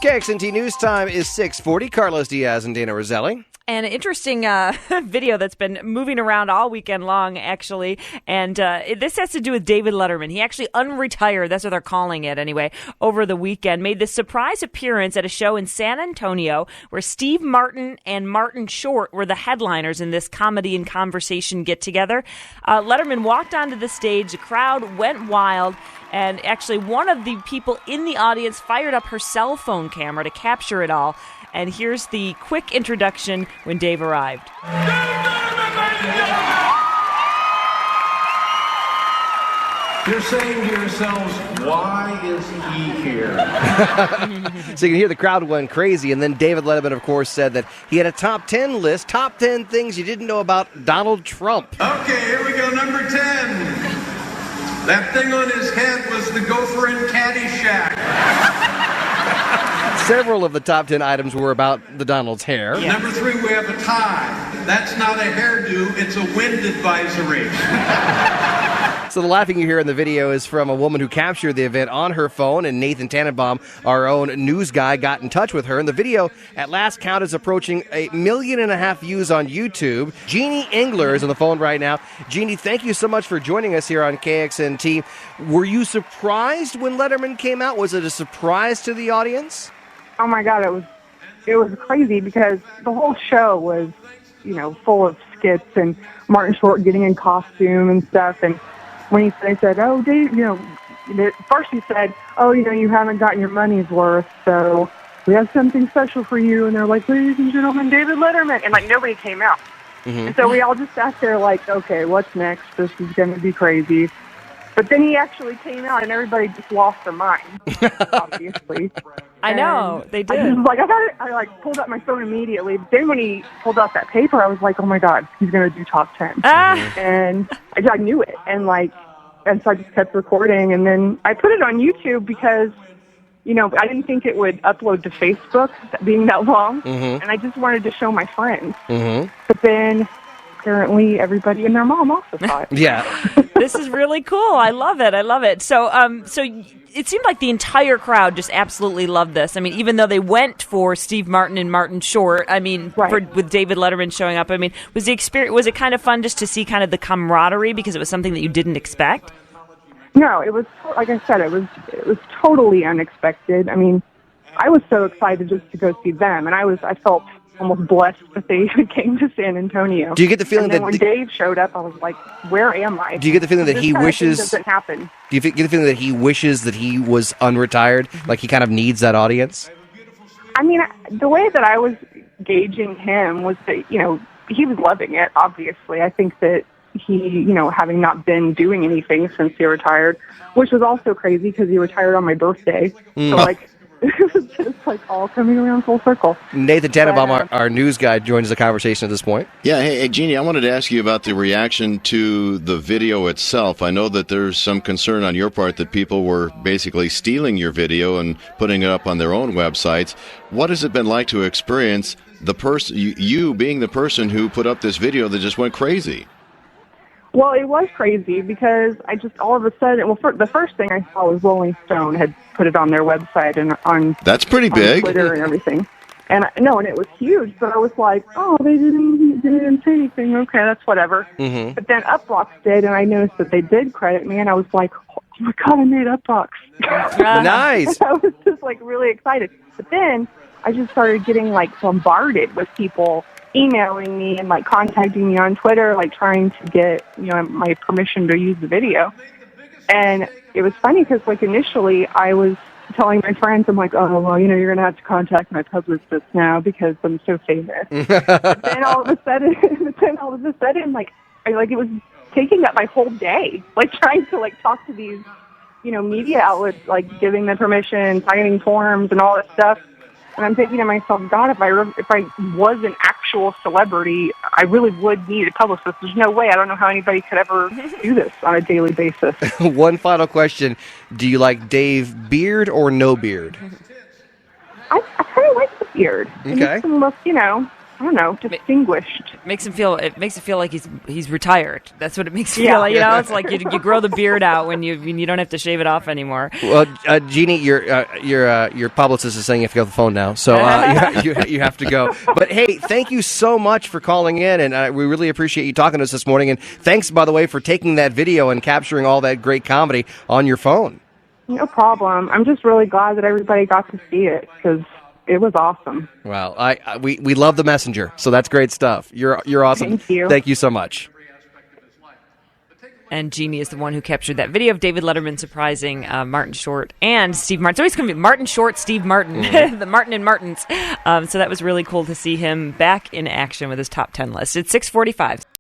KXNT News Time is 6:40. Carlos Diaz and Dayna Roselli. An interesting video that's been moving around all weekend long, actually. And this has to do with David Letterman. He actually unretired, that's what they're calling it anyway, over the weekend. Made this surprise appearance at a show in San Antonio where Steve Martin and Martin Short were the headliners in this comedy and conversation get-together. Letterman walked onto the stage. The crowd went wild. And actually, one of the people in the audience fired up her cell phone camera to capture it all. And here's the quick introduction when Dave arrived. You're saying to yourselves, why is he here? So you can hear the crowd went crazy. And then David Letterman, of course, said that he had a top 10 list, top 10 things you didn't know about Donald Trump. Okay, here we go, number 10. That thing on his head was the gopher in Caddyshack. Several of the top 10 items were about the Donald's hair. Yeah. Number 3, we have a tie. That's not a hairdo, it's a wind advisory. So the laughing you hear in the video is from a woman who captured the event on her phone, and Nathan Tannenbaum, our own news guy, got in touch with her. And the video, at last count, is approaching 1.5 million views on YouTube. Jeanie Engler is on the phone right now. Jeanie, thank you so much for joining us here on KXNT. Were you surprised when Letterman came out? Was it a surprise to the audience? Oh my God, it was crazy because the whole show was, full of skits and Martin Short getting in costume and stuff. And when they said, "Oh, Dave," first he said, "Oh, you haven't gotten your money's worth, so we have something special for you." And they're like, "Ladies and gentlemen, David Letterman," and nobody came out. Mm-hmm. And so we all just sat there like, "Okay, what's next? This is going to be crazy." But then he actually came out, and everybody just lost their mind, obviously. I know, they did. I was like, I pulled up my phone immediately. But then when he pulled out that paper, I was like, oh my God, he's going to do top 10. And I knew it. And so I just kept recording. And then I put it on YouTube because, I didn't think it would upload to Facebook, being that long. Mm-hmm. And I just wanted to show my friends. Mm-hmm. But then apparently everybody and their mom also saw it. Yeah. This is really cool. I love it. So it seemed like the entire crowd just absolutely loved this. I mean, even though they went for Steve Martin and Martin Short, right. with David Letterman showing up, was it kind of fun just to see kind of the camaraderie because it was something that you didn't expect? No, it was, like I said, it was totally unexpected. I mean, I was so excited just to go see them, and I felt almost blessed that they even came to San Antonio. Do you get the feeling when Dave showed up, I was like, "Where am I?" Do you get the feeling that he wishes doesn't happen? Do you get the feeling that he wishes that he was unretired, like he kind of needs that audience? I mean, the way that I was gauging him was that he was loving it. Obviously, I think that he having not been doing anything since he retired, which was also crazy because he retired on my birthday. So it was just all coming around full circle. Nathan Tannenbaum, our news guy, joins the conversation at this point. Yeah, hey, Jeanie, I wanted to ask you about the reaction to the video itself. I know that there's some concern on your part that people were basically stealing your video and putting it up on their own websites. What has it been like to experience you being the person who put up this video that just went crazy? Well, it was crazy because I just all of a sudden, the first thing I saw was Rolling Stone had put it on their website and on that's pretty big, Twitter and everything. And and it was huge. But I was like, oh, they didn't say anything. Okay, that's whatever. Mm-hmm. But then Upbox did, and I noticed that they did credit me, and I was like, oh my God, I made Upbox. Nice. I was just really excited. But then I just started getting bombarded with people emailing me and contacting me on Twitter, trying to get my permission to use the video. And it was funny because initially I was telling my friends, I'm like, oh well, you're gonna have to contact my publicist now because I'm so famous. But then all of a sudden, it was taking up my whole day, trying to ttalk to these media outlets, giving them permission, signing forms, and all that stuff. And I'm thinking to myself, God, if I was an actual celebrity, I really would need a publicist. There's no way. I don't know how anybody could ever do this on a daily basis. One final question. Do you like Dave beard or no beard? I kind of like the beard. Okay. It makes him look, I don't know, distinguished. It makes it feel like he's retired. That's what it makes you feel like. You know, it's like you grow the beard out when you don't have to shave it off anymore. Well, Jeanie, your publicist is saying you have to go to the phone now, so you have to go. But hey, thank you so much for calling in, and we really appreciate you talking to us this morning. And thanks, by the way, for taking that video and capturing all that great comedy on your phone. No problem. I'm just really glad that everybody got to see it because it was awesome. Well, we love the messenger, so that's great stuff. You're awesome. Thank you. Thank you so much. And Jeanie is the one who captured that video of David Letterman surprising Martin Short and Steve Martin. So he's going to be Martin Short, Steve Martin, the Martin and Martins. So that was really cool to see him back in action with his top 10 list. It's 6:45.